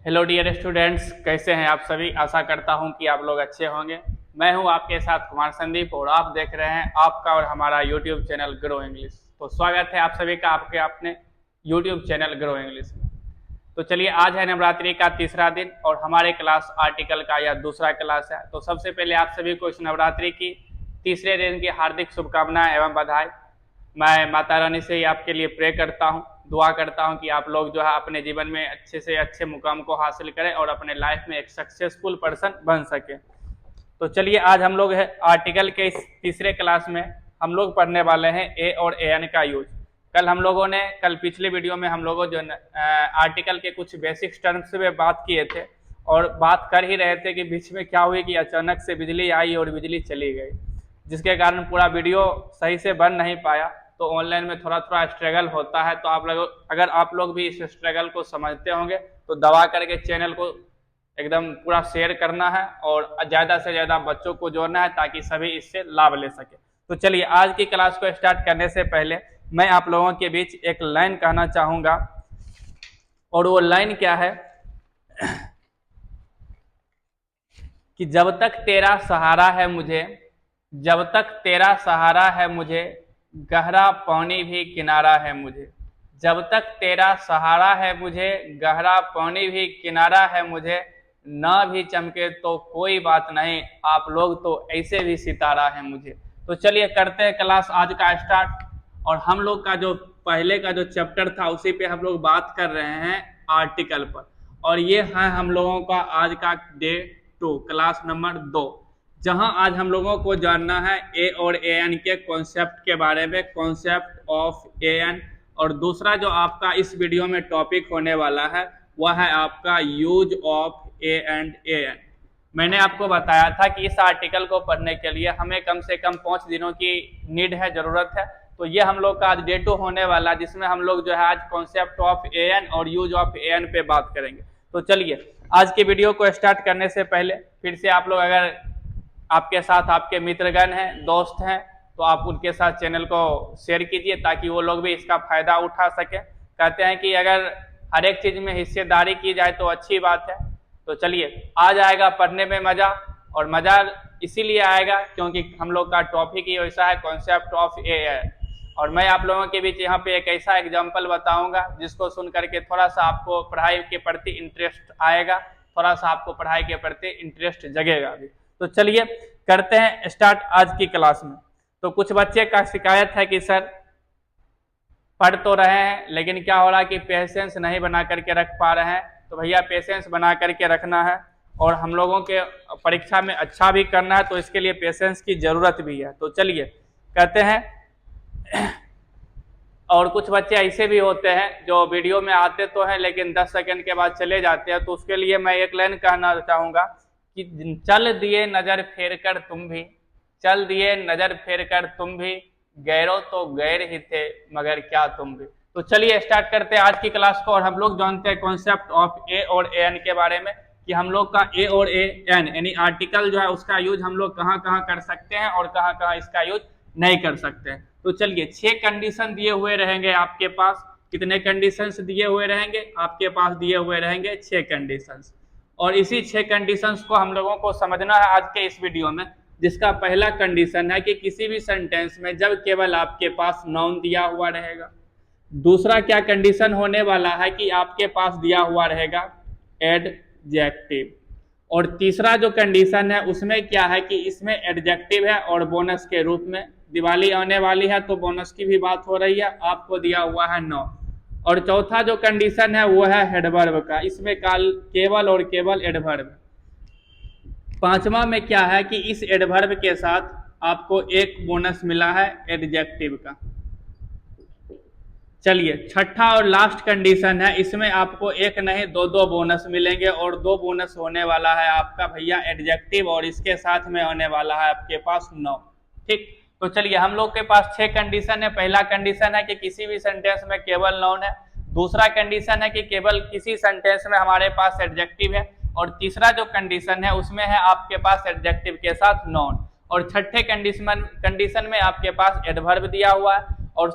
Hello dear students, कैसे हैं आप सभी। आशा करता हूं कि आप लोग अच्छे होंगे। मैं हूं आपके साथ कुमार संदीप और आप देख रहे हैं आपका और हमारा यूट्यूब चैनल ग्रो इंग्लिश। तो स्वागत है आप सभी का आपके अपने यूट्यूब चैनल ग्रो इंग्लिश में। तो चलिए, आज है नवरात्रि का तीसरा दिन और हमारे क्लास आर्टिकल का यह दूसरा क्लास है। तो सबसे पहले आप सभी को इस नवरात्रि की तीसरे दिन की हार्दिक शुभकामनाएं एवं बधाई। मैं माता रानी से ही आपके लिए प्रे करता हूँ, दुआ करता हूँ कि आप लोग जो है अपने जीवन में अच्छे से अच्छे मुकाम को हासिल करें और अपने लाइफ में एक सक्सेसफुल पर्सन बन सके। तो चलिए, आज हम लोग है आर्टिकल के इस तीसरे क्लास में हम लोग पढ़ने वाले हैं ए और ए एन का यूज। कल पिछले वीडियो में हम लोगों जो आर्टिकल के कुछ बेसिक टर्म्स पे बात किए थे और बात कर ही रहे थे कि बीच में क्या हुई कि अचानक से बिजली आई और बिजली चली गई, जिसके कारण पूरा वीडियो सही से बन नहीं पाया। तो ऑनलाइन में थोड़ा थोड़ा स्ट्रगल होता है। तो अगर आप लोग भी इस स्ट्रगल को समझते होंगे तो दबा करके चैनल को एकदम पूरा शेयर करना है और ज़्यादा से ज़्यादा बच्चों को जोड़ना है ताकि सभी इससे लाभ ले सके। तो चलिए, आज की क्लास को स्टार्ट करने से पहले मैं आप लोगों के बीच एक लाइन कहना चाहूँगा, और वो लाइन क्या है कि जब तक तेरा सहारा है मुझे, जब तक तेरा सहारा है मुझे, गहरा पानी भी किनारा है मुझे। जब तक तेरा सहारा है मुझे, गहरा पानी भी किनारा है मुझे। ना भी चमके तो कोई बात नहीं, आप लोग तो ऐसे भी सितारा है मुझे। तो चलिए करते हैं क्लास आज का स्टार्ट। और हम लोग का जो पहले का जो चैप्टर था उसी पे हम लोग बात कर रहे हैं आर्टिकल पर। और ये है हम लोगों का आज का डे 2 क्लास नंबर 2, जहां आज हम लोगों को जानना है ए और ए एन के कॉन्सेप्ट के बारे में, कॉन्सेप्ट ऑफ ए एन। और दूसरा जो आपका इस वीडियो में टॉपिक होने वाला है वह है आपका use of a and an. मैंने आपको बताया था कि इस आर्टिकल को पढ़ने के लिए हमें कम से कम 5 दिनों की नीड है, जरूरत है। तो ये हम लोग का आज डे 2 होने वाला, जिसमें हम लोग जो है आज कॉन्सेप्ट ऑफ ए एन और यूज ऑफ ए एन पे बात करेंगे। तो चलिए, आज की वीडियो को स्टार्ट करने से पहले फिर से आप लोग, अगर आपके साथ आपके मित्रगण हैं, दोस्त हैं, तो आप उनके साथ चैनल को शेयर कीजिए ताकि वो लोग भी इसका फायदा उठा सके। कहते हैं कि अगर हर एक चीज में हिस्सेदारी की जाए तो अच्छी बात है। तो चलिए, आ जाएगा पढ़ने में मजा, और मजा इसीलिए आएगा क्योंकि हम लोग का टॉपिक ही वैसा है, कॉन्सेप्ट ऑफ ए एन। और मैं आप लोगों के बीच यहाँ पे एक ऐसा एग्जाम्पल बताऊंगा जिसको सुन करके थोड़ा सा आपको पढ़ाई के प्रति इंटरेस्ट आएगा, थोड़ा सा आपको पढ़ाई के प्रति इंटरेस्ट जगेगा भी। तो चलिए करते हैं स्टार्ट आज की क्लास में। तो कुछ बच्चे का शिकायत है कि सर पढ़ तो रहे हैं लेकिन क्या हो रहा है कि पेशेंस नहीं बना करके रख पा रहे हैं। तो भैया, पेशेंस बना करके रखना है और हम लोगों के परीक्षा में अच्छा भी करना है, तो इसके लिए पेशेंस की जरूरत भी है। तो चलिए कहते हैं। और कुछ बच्चे ऐसे भी होते हैं जो वीडियो में आते तो हैं लेकिन 10 सेकंड के बाद चले जाते हैं। तो उसके लिए मैं एक लाइन कहना चाहूँगा कि चल दिए नजर फेर कर तुम भी, चल दिए नजर फेर कर तुम भी, गैरों तो गैर ही थे मगर क्या तुम भी। तो चलिए स्टार्ट करते हैं आज की क्लास को। और हम लोग जानते हैं कॉन्सेप्ट ऑफ ए और ए एन के बारे में कि हम लोग का ए और ए एन यानी आर्टिकल जो है उसका यूज हम लोग कहाँ कहाँ कर सकते हैं और कहाँ कहाँ इसका यूज नहीं कर सकते हैं। तो चलिए, 6 कंडीशन दिए हुए रहेंगे आपके पास। कितने कंडीशंस दिए हुए रहेंगे आपके पास? दिए हुए रहेंगे 6 कंडीशंस। और इसी 6 कंडीशंस को हम लोगों को समझना है आज के इस वीडियो में, जिसका पहला कंडीशन है कि किसी भी सेंटेंस में जब केवल आपके पास नाउन दिया हुआ रहेगा। दूसरा क्या कंडीशन होने वाला है कि आपके पास दिया हुआ रहेगा एडजेक्टिव। और तीसरा जो कंडीशन है उसमें क्या है कि इसमें एडजेक्टिव है और बोनस के रूप में। दिवाली आने वाली है तो बोनस की भी बात हो रही है, आपको दिया हुआ है 9। और चौथा जो कंडीशन है वो है एडवर्ब का, इसमें केवल और केवल एडवर्ब। पांचवा में क्या है कि इस एडवर्ब के साथ आपको एक बोनस मिला है एडजेक्टिव का। चलिए, छठा और लास्ट कंडीशन है, इसमें आपको एक नहीं 2 बोनस मिलेंगे और 2 बोनस होने वाला है आपका भैया एडजेक्टिव, और इसके साथ में होने वाला है आपके पास 9। ठीक, तो चलिए हम लोग के पास 6 कंडीशन है। पहला कंडीशन है कि किसी भी सेंटेंस में केवल नाउन है। दूसरा कंडीशन है कि केवल किसी सेंटेंस में हमारे पास एडजेक्टिव है। और तीसरा जो कंडीशन है उसमें है आपके पास एडजेक्टिव के साथ नाउन। और छठे कंडीशन में आपके पास एडवर्ब दिया हुआ है। और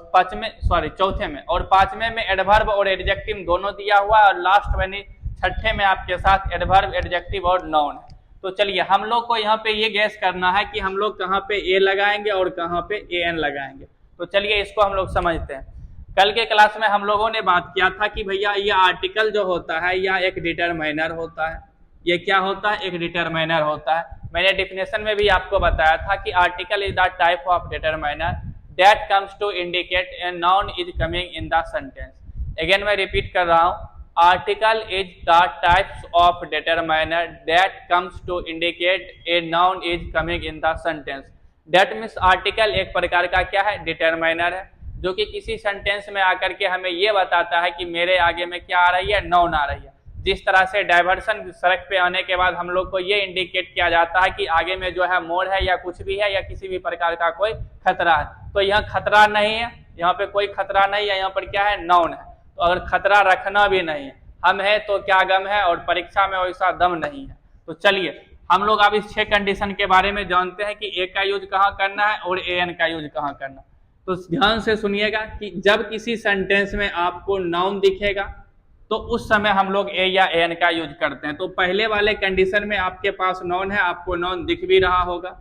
चौथे में और पांचवें में एडवर्ब और एडजेक्टिव दोनों दिया हुआ है। और लास्ट में छठे में आपके साथ एडवर्ब, एडजेक्टिव और नाउन है। तो चलिए हम लोग को यहाँ पे ये गैस करना है कि हम लोग कहाँ पे ए लगाएंगे और कहाँ पे एन लगाएंगे। तो चलिए इसको हम लोग समझते हैं। कल के क्लास में हम लोगों ने बात किया था कि भैया ये आर्टिकल जो होता है या एक डिटरमाइनर होता है। ये क्या होता है? एक डिटरमाइनर होता है। मैंने डिफिनेशन में भी आपको बताया था कि article is the type of determiner that comes to indicate a noun is coming in the sentence. Again मैं रिपीट कर रहा हूँ, article is the types of determiner that comes to indicate a noun is coming in the sentence. That means article एक प्रकार का क्या है? Determiner है, जो कि किसी सेंटेंस में आकर के हमें ये बताता है कि मेरे आगे में क्या आ रही है? नाउन आ रही है। जिस तरह से डाइवर्सन सड़क पे आने के बाद हम लोग को ये इंडिकेट किया जाता है कि आगे में जो है मोड़ है या कुछ भी है या किसी भी प्रकार का कोई खतरा है। तो यहाँ खतरा नहीं है, यहाँ पे कोई खतरा नहीं है, यहाँ पर क्या है? नाउन है। तो अगर खतरा रखना भी नहीं है, हम है तो क्या गम है, और परीक्षा में वैसा दम नहीं है। तो चलिए हम लोग अब इस 6 कंडीशन के बारे में जानते हैं कि ए का यूज कहाँ करना है और ए एन का यूज कहाँ करना। तो ध्यान से सुनिएगा कि जब किसी सेंटेंस में आपको नाउन दिखेगा तो उस समय हम लोग ए या एन का यूज करते हैं। तो पहले वाले कंडीशन में आपके पास नाउन है, आपको नाउन दिख भी रहा होगा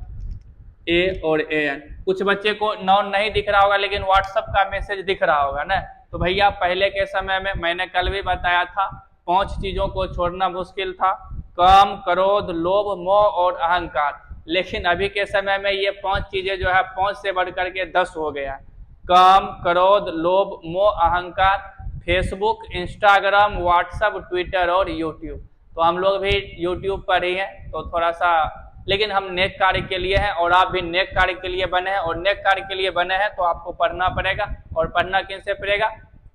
ए और ए एन। कुछ बच्चे को नाउन नहीं दिख रहा होगा लेकिन व्हाट्सएप का मैसेज दिख रहा होगा ना। तो भैया पहले के समय में मैंने कल भी बताया था 5 चीजों को छोड़ना मुश्किल था, काम, क्रोध, लोभ, मोह और अहंकार। लेकिन अभी के समय में ये 5 चीजें जो है 5 से बढ़कर के 10 हो गया। काम, क्रोध, लोभ, मोह, अहंकार, फेसबुक, इंस्टाग्राम, व्हाट्सएप, ट्विटर और यूट्यूब। तो हम लोग भी यूट्यूब पर ही हैं, तो थोड़ा सा, लेकिन हम नेक कार्य के लिए हैं और आप भी नेक कार्य के लिए बने हैं। और नेक कार्य के लिए बने हैं तो आपको पढ़ना पड़ेगा। और पढ़ना किन से पड़ेगा?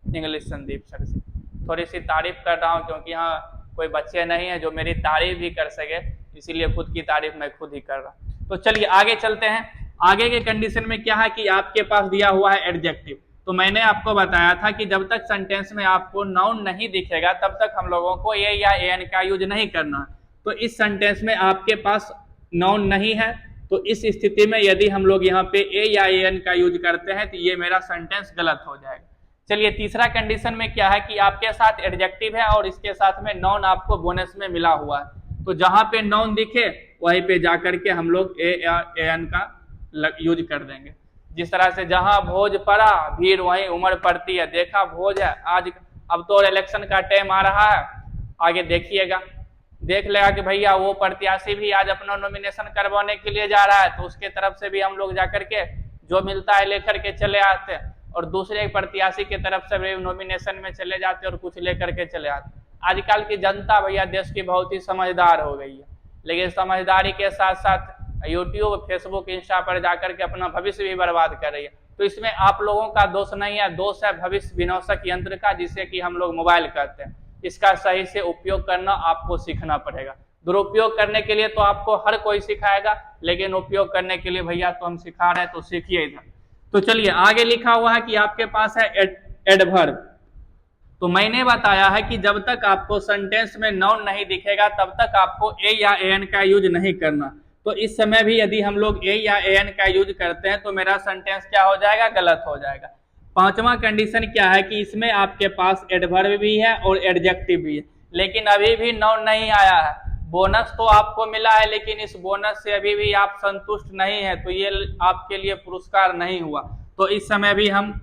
इंग्लिश संदीप सर से। थोड़ी सी तारीफ कर रहा हूँ क्योंकि यहाँ कोई बच्चे नहीं है जो मेरी तारीफ भी कर सके, इसीलिए खुद की तारीफ मैं खुद ही कर रहा हूँ। तो चलिए आगे चलते हैं। आगे के कंडीशन में क्या है कि आपके पास दिया हुआ है एडजेक्टिव। तो मैंने आपको बताया था कि जब तक सेंटेंस में आपको नाउन नहीं दिखेगा तब तक हम लोगों को ए या एन का यूज नहीं करना। तो इस सेंटेंस में आपके पास नाउन नहीं है, तो इस स्थिति में यदि हम लोग यहाँ पे ए या एन का यूज करते हैं तो ये मेरा सेंटेंस गलत हो जाएगा। चलिए तीसरा कंडीशन में क्या है कि आपके साथ एडजेक्टिव है और इसके साथ में नाउन आपको बोनस में मिला हुआ है। तो जहां पे नाउन दिखे वहीं पे जाकर के हम लोग ए या एन का यूज कर देंगे। जिस तरह से जहां भोज पड़ा भीड़ वहीं उमड़ पड़ती है। देखा भोज है आज, अब तो इलेक्शन का टाइम आ रहा है, आगे देखिएगा, देख लेगा कि भैया वो प्रत्याशी भी आज अपना नॉमिनेशन करवाने के लिए जा रहा है, तो उसके तरफ से भी हम लोग जाकर के जो मिलता है लेकर के चले आते हैं, और दूसरे प्रत्याशी के तरफ से भी नॉमिनेशन में चले जाते और कुछ लेकर के चले आते। आजकल की जनता भैया देश की बहुत ही समझदार हो गई है, लेकिन समझदारी के साथ साथ यूट्यूब, फेसबुक, इंस्टा पर जाकर के अपना भविष्य भी बर्बाद कर रही है। तो इसमें आप लोगों का दोष नहीं है, दोष है भविष्य विनाशक यंत्र का, जिसे कि हम लोग मोबाइल कहते हैं। इसका सही से उपयोग करना आपको सीखना पड़ेगा। दुरुपयोग करने के लिए तो आपको हर कोई सिखाएगा, लेकिन उपयोग करने के लिए भैया तो हम सिखा रहे हैं, तो सीखिए इधर। तो चलिए आगे लिखा हुआ है कि आपके पास है एडवर्ब। तो मैंने बताया है कि जब तक आपको सेंटेंस में नाउन नहीं दिखेगा तब तक आपको ए या एन का यूज नहीं करना। तो इस समय भी यदि हम लोग ए या एन का यूज करते हैं तो मेरा सेंटेंस क्या हो जाएगा? गलत हो जाएगा। पांचवा कंडीशन क्या है कि इसमें आपके पास एडवर्ब भी है और एडजेक्टिव भी है, लेकिन अभी भी नाउन नहीं आया है। बोनस तो आपको मिला है, लेकिन इस बोनस से अभी भी आप संतुष्ट नहीं है, तो ये आपके लिए पुरस्कार नहीं हुआ। तो इस समय भी हम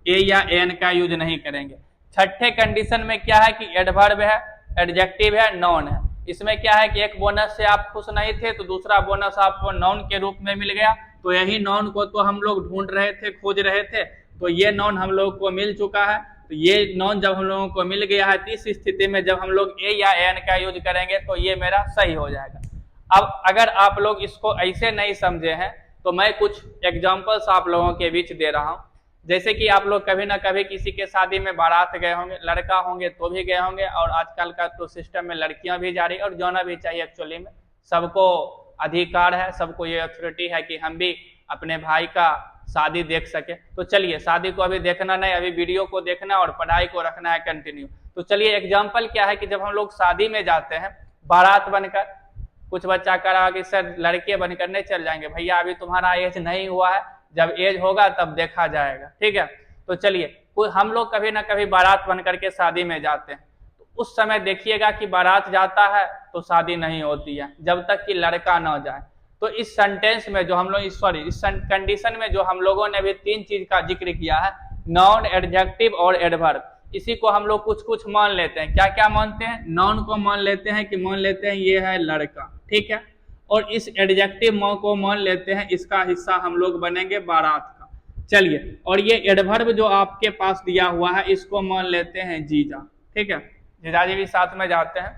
ए या एन का यूज नहीं करेंगे। छठे कंडीशन में क्या है कि एडवर्ब है, एडजेक्टिव है, नाउन है। इसमें क्या है कि एक बोनस से आप खुश नहीं थे तो दूसरा बोनस आपको नाउन के रूप में मिल गया। तो यही नाउन को तो हम लोग ढूंढ रहे थे, खोज रहे थे, तो ये नाउन हम लोग को मिल चुका है। तो ये नाउन जब हम लोगों को मिल गया है, तो इस स्थिति में जब हम लोग ए या एन का यूज करेंगे तो ये मेरा सही हो जाएगा। अब अगर आप लोग इसको ऐसे नहीं समझे हैं तो मैं कुछ एग्जाम्पल्स आप लोगों के बीच दे रहा हूँ। जैसे कि आप लोग कभी ना कभी किसी के शादी में बारात गए होंगे, लड़का होंगे तो भी गए होंगे, और आजकल का तो सिस्टम में लड़कियां भी जा रही है और जाना भी चाहिए। एक्चुअली में सबको अधिकार है, सबको ये अथॉरिटी है कि हम भी अपने भाई का शादी देख सके। तो चलिए शादी को अभी देखना नहीं, अभी वीडियो को देखना और पढ़ाई को रखना है कंटिन्यू। तो चलिए एग्जाम्पल क्या है कि जब हम लोग शादी में जाते हैं बारात बनकर, कुछ बच्चा कह रहा कि सर लड़के बनकर नहीं चल जाएंगे। भैया अभी तुम्हारा एज नहीं हुआ है, जब एज होगा तब देखा जाएगा, ठीक है। तो चलिए हम लोग कभी ना कभी बारात बन करके शादी में जाते हैं, तो उस समय देखिएगा कि बारात जाता है तो शादी नहीं होती है जब तक कि लड़का ना जाए। तो इस सेंटेंस में जो हम लोग इस कंडीशन में जो हम लोगों ने भी तीन चीज का जिक्र किया है, नाउन, एडजेक्टिव और एडवर्ब, इसी को हम लोग कुछ कुछ मान लेते हैं। क्या क्या मानते हैं? नाउन को मान लेते हैं कि मान लेते हैं ये है लड़का, ठीक है। और इस एडजेक्टिव को मान लेते हैं इसका हिस्सा हम लोग बनेंगे बारात का। चलिए, और ये एडवर्ब जो आपके पास दिया हुआ है इसको मान लेते हैं जीजा, ठीक है। जीजाजी भी साथ में जाते हैं,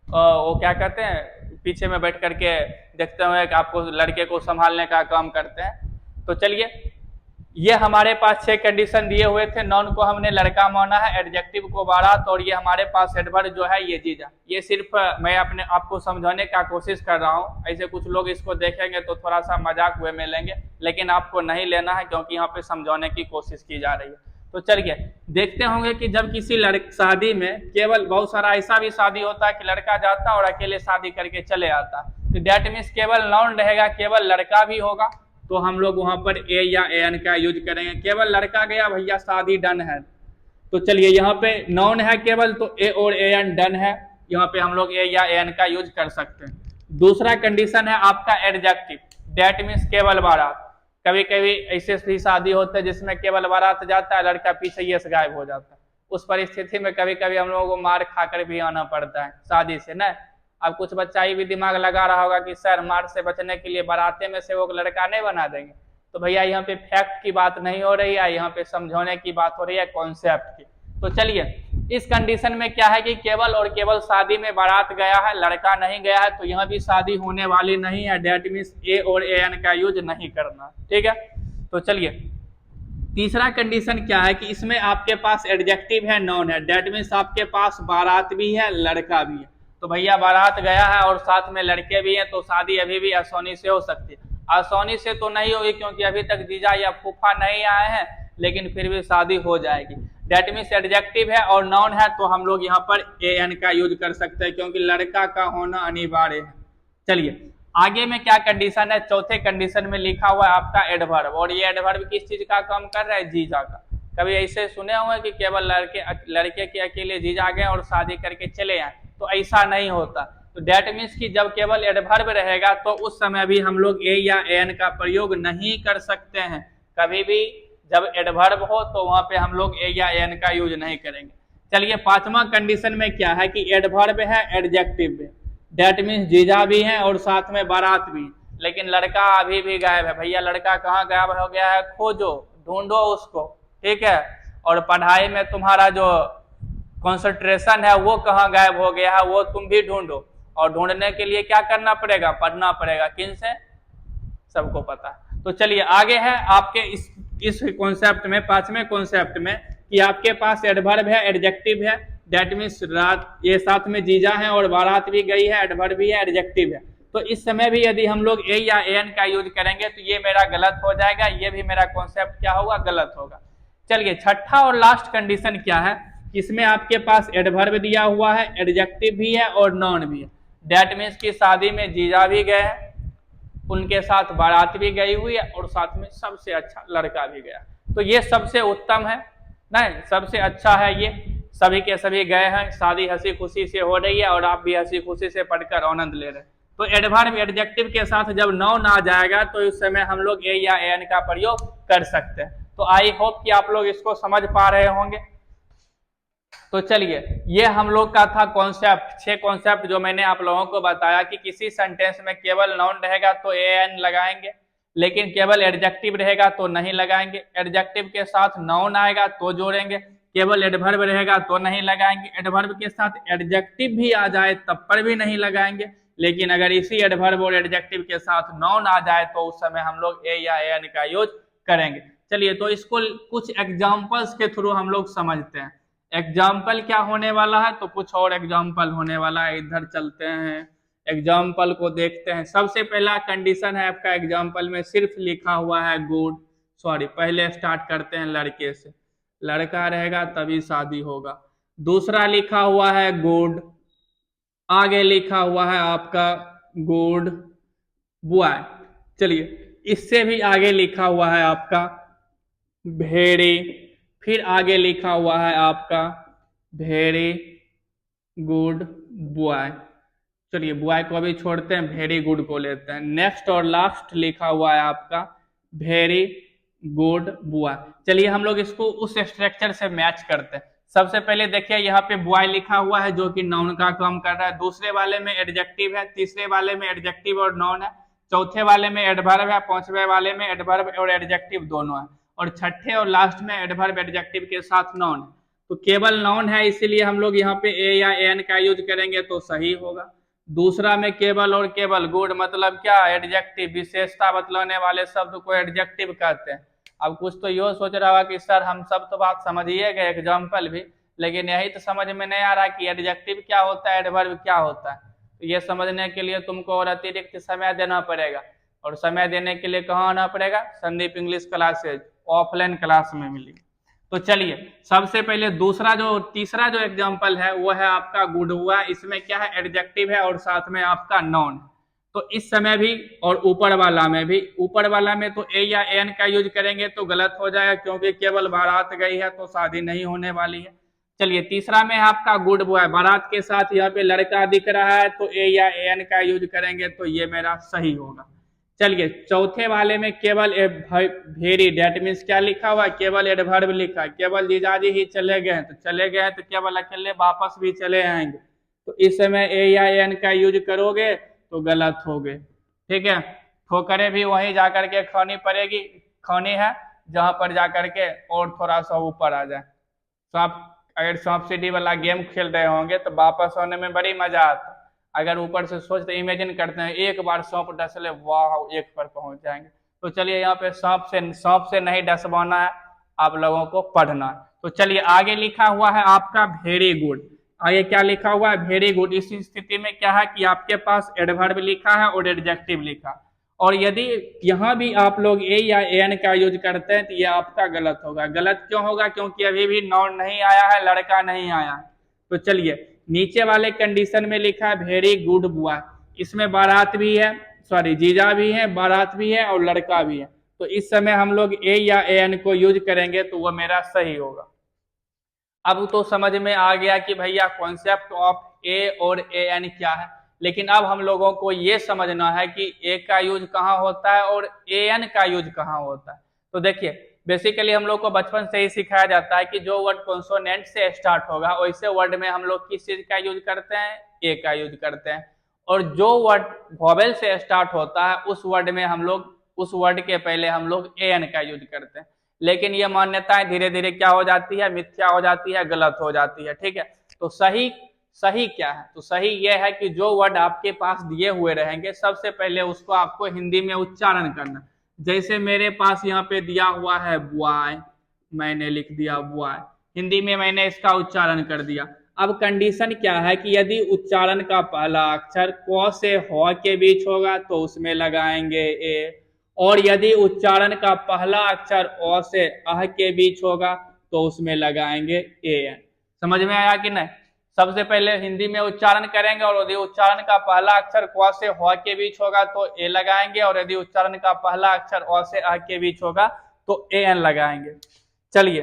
वो क्या कहते हैं, पीछे में बैठ करके देखते हुए कि आपको लड़के को संभालने का काम करते हैं। तो चलिए, ये हमारे पास 6 कंडीशन दिए हुए थे। नाउन को हमने लड़का माना है, एडजेक्टिव को बारात, और ये हमारे पास एडवर्ब जो है ये जीजा। ये सिर्फ मैं अपने आपको समझाने का कोशिश कर रहा हूँ। ऐसे कुछ लोग इसको देखेंगे तो थोड़ा सा मजाक वे में लेंगे, लेकिन आपको नहीं लेना है क्योंकि यहाँ पे समझाने की कोशिश की जा रही है। तो चलिए देखते होंगे कि जब किसी शादी में केवल, बहुत सारा ऐसा भी शादी होता है कि लड़का जाता और अकेले शादी करके चले आता, तो डेट मीन्स केवल नाउन रहेगा, केवल लड़का भी होगा, तो हम लोग वहां पर ए या एन का यूज करेंगे। केवल लड़का गया भैया, शादी डन है। तो चलिए यहाँ पे नाउन है केवल, तो ए और ए एन डन है, यहाँ पे हम लोग ए या एन का यूज कर सकते हैं। दूसरा कंडीशन है आपका एडजेक्टिव, डेट मीन्स केवल बारात। कभी कभी ऐसे भी शादी होते हैं जिसमें केवल बारात जाता है, लड़का पीछे ये से गायब हो जाता है। उस परिस्थिति में कभी कभी हम लोगों को मार खाकर भी आना पड़ता है शादी से, ना। अब कुछ बच्चा ही भी दिमाग लगा रहा होगा कि सर मार से बचने के लिए बाराते में से वो लड़का नहीं बना देंगे। तो भैया यहाँ पे फैक्ट की बात नहीं हो रही है, यहाँ पे समझाने की बात हो रही है, कॉन्सेप्ट की। तो चलिए, इस कंडीशन में क्या है कि केवल और केवल शादी में बारात गया है, लड़का नहीं गया है, तो यहाँ भी शादी होने वाली नहीं है। डेट मीन्स ए और ए एन का यूज नहीं करना, ठीक है। तो चलिए, तीसरा कंडीशन क्या है कि इसमें आपके पास एडजेक्टिव है, नाउन है, डेट मीन्स आपके पास बारात भी है, लड़का भी है। तो भैया बारात गया है और साथ में लड़के भी हैं, तो शादी अभी भी आसानी से हो सकती है। आसानी से तो नहीं होगी क्योंकि अभी तक जीजा या फूफा नहीं आए हैं, लेकिन फिर भी शादी हो जाएगी। डेट मीन्स एडजेक्टिव है और नाउन है, तो हम लोग यहाँ पर ए एन का यूज कर सकते हैं क्योंकि लड़का का होना अनिवार्य है। चलिए आगे में क्या कंडीशन है, चौथे कंडीशन में लिखा हुआ है आपका एडवर्ब, और ये एडवर्ब किस चीज का काम कर रहा है? जीजा का। कभी ऐसे सुने हुए कि केवल लड़के के अकेले जीजा गए और शादी करके चले आए, तो ऐसा नहीं होता। तो डेट मीन्स कि जब केवल एडवर्ब रहेगा तो उस समय भी हम लोग ए या एन का प्रयोग नहीं कर सकते हैं। कभी भी जब एडवर्ब हो तो वहां पे हम लोग ए या एन का यूज नहीं करेंगे। चलिए, पांचवा कंडीशन में क्या है कि एडवर्ब है, एडजेक्टिव है, डेट मीन्स जीजा भी है और साथ में बारात भी, लेकिन लड़का अभी भी गायब है। भैया लड़का कहाँ गायब हो गया है? खोजो, ढूंढो उसको, ठीक है। और पढ़ाई में तुम्हारा जो कंसंट्रेशन है वो कहाँ गायब हो गया है, वो तुम भी ढूंढो। और ढूंढने के लिए क्या करना पड़ेगा? पढ़ना पड़ेगा। किन से? सबको पता है। तो चलिए आगे है आपके इस कॉन्सेप्ट में, पांचवें कॉन्सेप्ट में, कि आपके पास एडवर्ब है, एडजेक्टिव है, डेट मीन्स रात, ये साथ में जीजा है और बारात भी गई है, एडवर्ब भी है, एडजेक्टिव है। तो इस समय भी यदि हम लोग ए या एन का यूज करेंगे तो ये मेरा गलत हो जाएगा, ये भी मेरा कॉन्सेप्ट क्या होगा? गलत होगा। चलिए, छठा और लास्ट कंडीशन क्या है, इसमें आपके पास एडवर्ब दिया हुआ है, एडजेक्टिव भी है और नाउन भी है। डेट मीन्स की शादी में जीजा भी गए हैं, उनके साथ बारात भी गई हुई है और साथ में सबसे अच्छा लड़का भी गया। तो ये सबसे उत्तम है, नहीं सबसे अच्छा है। ये सभी के सभी गए हैं, शादी हंसी खुशी से हो रही है और आप भी हंसी खुशी से पढ़कर आनंद ले रहे हैं। तो एडवर्ब एडजेक्टिव के साथ जब नाउन आ जाएगा तो इस समय हम लोग ए या एन का प्रयोग कर सकते हैं। तो आई होप कि आप लोग इसको समझ पा रहे होंगे। तो चलिए, ये हम लोग का था कॉन्सेप्ट, 6 कॉन्सेप्ट जो मैंने आप लोगों को बताया कि किसी सेंटेंस में केवल नाउन रहेगा तो ए एन लगाएंगे, लेकिन केवल एडजेक्टिव रहेगा तो नहीं लगाएंगे। एडजेक्टिव के साथ नाउन आएगा तो जोड़ेंगे, केवल एडवर्ब रहेगा तो नहीं लगाएंगे। एडवर्ब के साथ एडजेक्टिव भी आ जाए तब पर भी नहीं लगाएंगे, लेकिन अगर इसी एडवर्ब और एडजेक्टिव के साथ नाउन आ जाए तो उस समय हम लोग ए या एन का यूज करेंगे। चलिए, तो इसको कुछ एग्जाम्पल्स के थ्रू हम लोग समझते हैं। एग्जाम्पल क्या होने वाला है, तो कुछ और एग्जाम्पल होने वाला है। इधर चलते हैं, एग्जाम्पल को देखते हैं। सबसे पहला कंडीशन है आपका एग्जाम्पल में, सिर्फ लिखा हुआ है गुड, सॉरी पहले स्टार्ट करते हैं लड़के से, लड़का रहेगा तभी शादी होगा। दूसरा लिखा हुआ है गुड, आगे लिखा हुआ है आपका गुड बॉय। चलिए, इससे भी आगे लिखा हुआ है आपका भेड़ी, फिर आगे लिखा हुआ है आपका भेड़ी गुड बॉय। चलिए बॉय को अभी छोड़ते हैं, वेरी गुड को लेते हैं। नेक्स्ट और लास्ट लिखा हुआ है आपका वेरी गुड बॉय। चलिए हम लोग इसको उस स्ट्रक्चर से मैच करते हैं। सबसे पहले देखिए यहाँ पे बॉय लिखा हुआ है जो कि नाउन का काम कर रहा है, दूसरे वाले में एडजेक्टिव है, तीसरे वाले में एडजेक्टिव और नाउन है, चौथे वाले में एडवर्ब है, पांचवे वाले में एडवर्ब और एडजेक्टिव दोनों है, और छठे और लास्ट में एडवर्ब एडजेक्टिव के साथ नाउन है। तो केवल नाउन है इसीलिए हम लोग यहाँ पे ए या एन का यूज करेंगे तो सही होगा। दूसरा में केवल और केवल, गुड मतलब क्या, एडजेक्टिव, विशेषता बतलाने वाले शब्द को एडजेक्टिव कहते हैं। अब कुछ तो यो सोच रहा होगा कि सर हम सब तो बात समझिए गए, एग्जाम्पल भी, लेकिन यही तो समझ में नहीं आ रहा कि एडजेक्टिव क्या होता है, एडवर्ब क्या होता है। तो ये समझने के लिए तुमको और अतिरिक्त समय देना पड़ेगा, और समय देने के लिए कहाँ आना पड़ेगा, Sandeep English classes, offline class में मिली। तो चलिए सबसे पहले तीसरा जो एग्जांपल है वो है आपका गुड हुआ। इसमें क्या है, एडजेक्टिव है और साथ में आपका नाउन। तो इस समय भी और ऊपर वाला में भी, ऊपर वाला में तो ए या एन का यूज करेंगे तो गलत हो जाएगा क्योंकि केवल बारात गई है तो शादी नहीं होने वाली है। चलिए तीसरा में आपका गुड बॉय, बारात के साथ यहाँ पे लड़का दिख रहा है तो ए या एन का यूज करेंगे तो ये मेरा सही होगा। चलिए चौथे वाले में केवल वेरी, डेट मीन्स क्या लिखा हुआ है, केवल एडवर्ब लिखा है। केवल जीजाजी ही चले गए हैं तो चले गए हैं तो केवल अकेले वापस भी चले आएंगे, तो इस समय ए या एन का यूज करोगे तो गलत हो गए। ठीक है, ठोकरे भी वहीं जाकर के खानी पड़ेगी, खानी है जहां पर जाकर के और थोड़ा सा ऊपर आ जाए। तो आप अगर सांप सीढ़ी वाला गेम खेल रहे होंगे तो वापस होने में बड़ी मजा आता है। अगर ऊपर से सोचते इमेजिन करते हैं एक बार सांप डसले, वाह एक पर पहुंच जाएंगे। तो चलिए यहाँ पे सांप से नहीं डसवाना है, आप लोगों को पढ़ना है। तो चलिए आगे लिखा हुआ है आपका वेरी गुड। आगे क्या लिखा हुआ है, वेरी गुड। इस स्थिति में क्या है कि आपके पास एडवर्ब लिखा है और एडजेक्टिव लिखा, और यदि यहाँ भी आप लोग ए या एन का यूज करते हैं तो ये आपका गलत होगा। गलत क्यों होगा, क्योंकि अभी भी नाउन नहीं आया है, लड़का नहीं आया है। तो चलिए नीचे वाले कंडीशन में लिखा है वेरी गुड बॉय, इसमें बारात भी है, सॉरी जीजा भी है, बारात भी है और लड़का भी है। तो इस समय हम लोग ए या एन को यूज करेंगे तो वह मेरा सही होगा। अब तो समझ में आ गया कि भैया कॉन्सेप्ट ऑफ ए और ए एन क्या है, लेकिन अब हम लोगों को ये समझना है कि ए का यूज कहाँ होता है और ए एन का यूज कहाँ होता है। तो देखिए बेसिकली हम लोग को बचपन से ही सिखाया जाता है कि जो वर्ड कॉन्सोनेंट से स्टार्ट होगा वैसे वर्ड में हम लोग किस चीज का यूज करते हैं, ए का यूज करते हैं, और जो वर्ड वॉवेल से स्टार्ट होता है उस वर्ड में हम लोग, उस वर्ड के पहले हम लोग ए एन का यूज करते हैं। लेकिन ये मान्यताएं धीरे धीरे क्या हो जाती है, मिथ्या हो जाती है, गलत हो जाती है। ठीक है, तो सही क्या है, तो सही यह है कि जो वर्ड आपके पास दिए हुए रहेंगे सबसे पहले उसको आपको हिंदी में उच्चारण करना। जैसे मेरे पास यहाँ पे दिया हुआ है बॉय, मैंने लिख दिया बॉय, हिंदी में मैंने इसका उच्चारण कर दिया। अब कंडीशन क्या है कि यदि उच्चारण का पहला अक्षर क से ह के बीच होगा तो उसमें लगाएंगे ए, और यदि उच्चारण का पहला अक्षर अ से अह के बीच होगा तो उसमें लगाएंगे ए एन। समझ में आया कि नहीं? सबसे पहले हिंदी में उच्चारण करेंगे और यदि उच्चारण का पहला अक्षर क से ह के बीच होगा तो ए लगाएंगे, और यदि उच्चारण का पहला अक्षर अ से अह के बीच होगा तो ए एन लगाएंगे। चलिए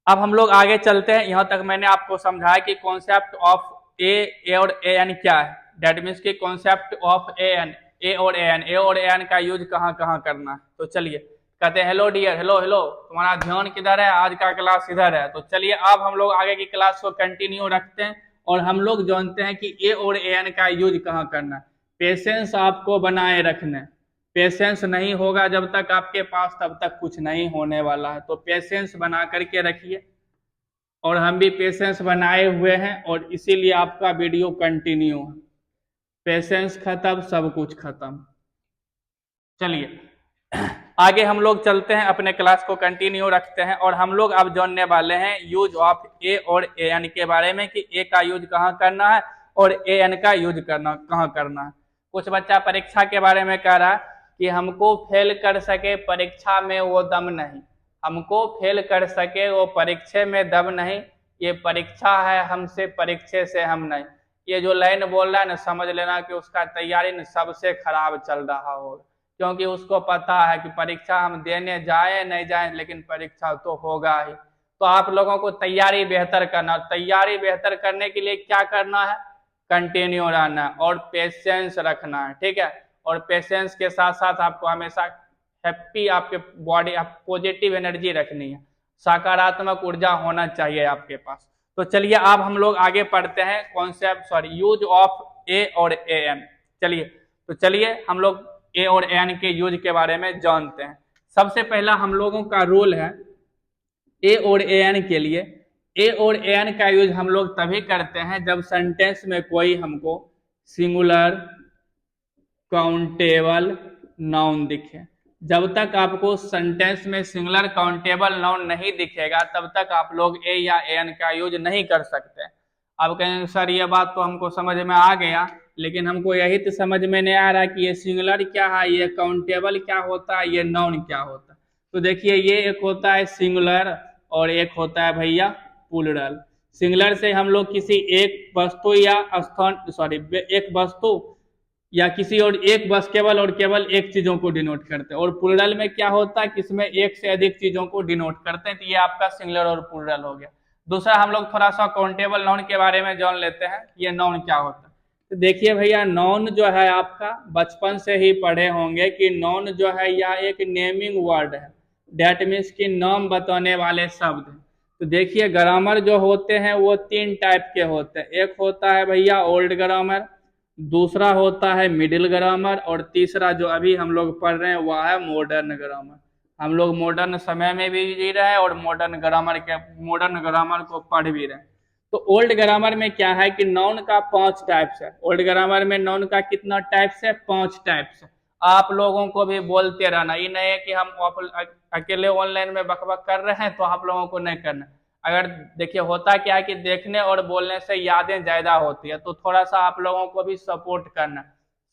अब हम लोग आगे चलते हैं। यहां तक मैंने आपको समझाया कि कॉन्सेप्ट ऑफ ए और ए एन क्या है, डेट मीन्स की कॉन्सेप्ट ऑफ ए एन, ए और ए एन का यूज कहाँ कहाँ करना है। तो चलिए कहते हैं हेलो डियर, हेलो हेलो, तुम्हारा ध्यान किधर है, आज का क्लास इधर है। तो चलिए अब हम लोग आगे की क्लास को कंटिन्यू रखते हैं और हम लोग जानते हैं कि ए और ए एन का यूज कहाँ करना है। पेशेंस आपको बनाए रखना है, पेशेंस नहीं होगा जब तक आपके पास तब तक कुछ नहीं होने वाला है। तो पेशेंस बना करके रखिए, और हम भी पेशेंस बनाए हुए हैं और इसीलिए आपका वीडियो कंटिन्यू है। पेशेंस खत्म सब कुछ खत्म। चलिए आगे हम लोग चलते हैं, अपने क्लास को कंटिन्यू रखते हैं, और हम लोग अब जानने वाले हैं यूज ऑफ ए और ए एन के बारे में कि ए का यूज कहाँ करना है और ए एन का यूज करना कहाँ करना है। कुछ बच्चा परीक्षा के बारे में कह रहा है कि हमको फेल कर सके परीक्षा में वो दम नहीं, हमको फेल कर सके वो परीक्षा में दम नहीं, ये परीक्षा है हमसे परीक्षे से हम नहीं। ये जो लाइन बोल रहा है ना, समझ लेना कि उसका तैयारी न सबसे खराब चल रहा होगा, क्योंकि उसको पता है कि परीक्षा हम देने जाए नहीं जाए लेकिन परीक्षा तो होगा ही। तो आप लोगों को तैयारी बेहतर करना, तैयारी बेहतर करने के लिए क्या करना है, कंटिन्यू रहना है और पेशेंस रखना है, ठीक है। और पेशेंस के साथ साथ आपको हमेशा हैप्पी, आपके बॉडी, आप पॉजिटिव एनर्जी रखनी है, सकारात्मक ऊर्जा होना चाहिए आपके पास। तो चलिए अब हम लोग आगे पढ़ते हैं कॉन्सेप्ट, यूज ऑफ ए और ए एन। चलिए तो चलिए हम लोग ए और एन के यूज के बारे में जानते हैं। सबसे पहला हम लोगों का रूल है ए और ए एन के लिए। ए और ए एन का यूज हम लोग तभी करते हैं जब सेंटेंस में कोई हमको सिंगुलर काउंटेबल नाउन दिखे। जब तक आपको सेंटेंस में सिंगुलर काउंटेबल नाउन नहीं दिखेगा तब तक आप लोग ए या ए एन का यूज नहीं कर सकते। अब कहेंगे सर ये बात तो हमको समझ में आ गया, लेकिन हमको यही तो समझ में नहीं आ रहा कि ये सिंगुलर क्या है, ये काउंटेबल क्या होता है, ये नाउन क्या होता है। तो देखिए ये एक होता है सिंगुलर और एक होता है भैया प्लूरल। सिंगुलर से हम लोग किसी एक वस्तु या स्थान एक वस्तु या किसी और एक बस केवल और केवल एक चीजों को डिनोट करते हैं। और प्लूरल में क्या होता है कि इसमें एक से अधिक चीजों को डिनोट करते हैं। तो ये आपका सिंगुलर और प्लूरल हो गया। दूसरा हम लोग थोड़ा सा काउंटेबल नाउन के बारे में जान लेते हैं, ये नाउन क्या होता है। तो देखिए भैया नाउन जो है आपका बचपन से ही पढ़े होंगे कि नाउन जो है यह एक नेमिंग वर्ड है, डेट मीन्स कि नाम बताने वाले शब्द हैं। तो देखिए ग्रामर जो होते हैं वो तीन टाइप के होते हैं। एक होता है भैया ओल्ड ग्रामर, दूसरा होता है मिडिल ग्रामर और तीसरा जो अभी हम लोग पढ़ रहे हैं वह है मॉडर्न ग्रामर। हम लोग मॉडर्न समय में भी जी रहे हैं और मॉडर्न ग्रामर को पढ़ भी रहे हैं। तो ओल्ड ग्रामर में क्या है कि नाउन का 5 टाइप्स है। ओल्ड ग्रामर में नाउन का कितना टाइप्स है, 5 टाइप्स है। आप लोगों को भी बोलते रहना, ये नहीं है कि हम अकेले ऑनलाइन में बकबक कर रहे हैं तो आप लोगों को नहीं करना। अगर देखिए होता क्या है कि देखने और बोलने से यादें ज्यादा होती है, तो थोड़ा सा आप लोगों को भी सपोर्ट करना।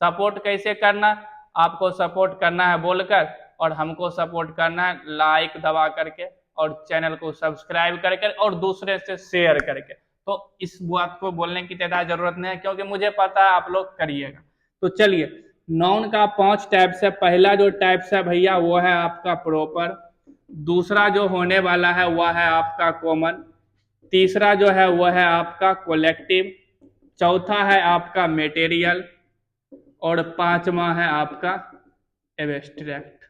सपोर्ट कैसे करना, आपको सपोर्ट करना है बोलकर और हमको सपोर्ट करना है लाइक दबा करके और चैनल को सब्सक्राइब करके और दूसरे से शेयर करके। तो इस बात को बोलने की ज्यादा जरूरत नहीं है क्योंकि मुझे पता है आप लोग करिएगा। तो चलिए नाउन का 5 टाइप्स है। पहला जो टाइप्स है भैया वो है आपका प्रॉपर, दूसरा जो होने वाला है वह है आपका कॉमन, तीसरा जो है वह है आपका कलेक्टिव, चौथा है आपका मेटेरियल और पांचवा है आपका एब्स्ट्रैक्ट।